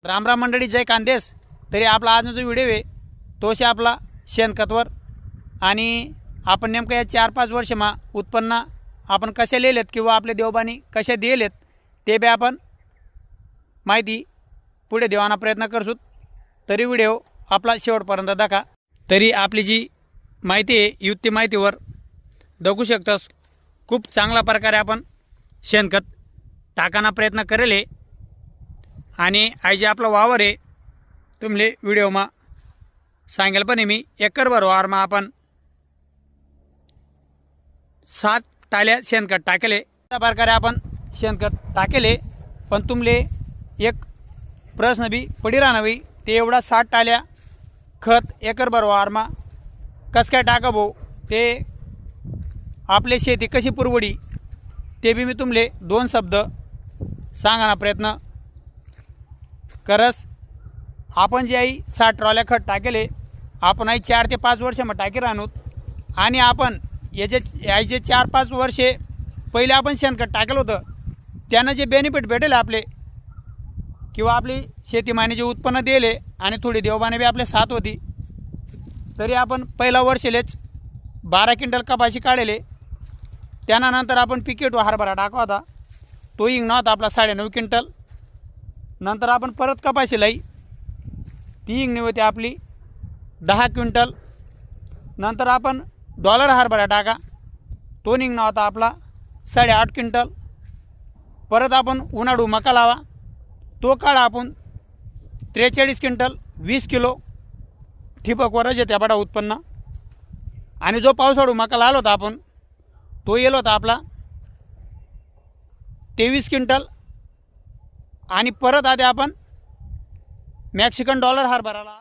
राम राम मंडळी, जय कांदेस. तरी आपला आजचा जो व्हिडिओ आहे तोशी आपला शेणखतवर आणि आपण नेमकं या 4-5 वर्षमा उत्पन्न आपण कसे लिहिलेत किंवा आपले देवबानी कसे दिलेत ते बी आपण माहिती पुढे देवाना प्रयत्न करसूत. तरी व्हिडिओ आपला शेवटपर्यंत दाखा. तरी आपली जी माहिती आहे युक्ती माहितीवर बघू शकतास खूप चांगल्या प्रकारे आपण शेणखत टाकाना प्रयत्न करेल आहे. आणि आज जे आपला वावर आहे तुमले व्हिडिओमा सांगेल पण मी एकरभर वावरमा आपण 7 टाल्या शेणखत टाकेले. त्या प्रकारे आपण शेणखत टाकेले. पण तुमले एक प्रश्न बी पडी राहणार ते एवढा 7 टाल्या खत एकरभर वावरमा कस काय टाकावो, ते आपले शेती कशी पुरवडी ते बी मी तुमले 2 शब्द सांगाना प्रयत्न करस. आपण जे आई 7 ट्रॉल्या खत टाकेले आपण आई 4 ते 5 वर्ष मग टाकी राहणूत. आणि आपण याचे 4-5 वर्षे पहिले आपण शेणखत टाकलं होतं त्यानं जे बेनिफिट भेटेल आपले किंवा आपली शेतीमानीचे उत्पन्न दिले आणि थोडी देवबाने बी आपले साथ होती. तरी आपण पहिला वर्षेलेच 12 क्विंटल कपाशी काढले. त्यानंतर आपण पिकेट हरभरा टाकला होता, तो इंगणा होता आपला 9.5 क्विंटल. नंतर आपण परत कपाशी लाई, ती इंगणी होती आपली 10 क्विंटल. नंतर आपण डॉलर हरभरा टाका, तो निघणं होता आपला 8.5 क्विंटल. परत आपण उन्हाळू मका लावा, तो काढा आपण 43 क्विंटल 20 किलो ठिबकवरच येते बडा उत्पन्न. आणि जो पावसाळू मका लावला होता आपण तो येलो होता आपला 23 क्विंटल. आणि परत आधी आपण मेक्सिकन डॉलर हरभराला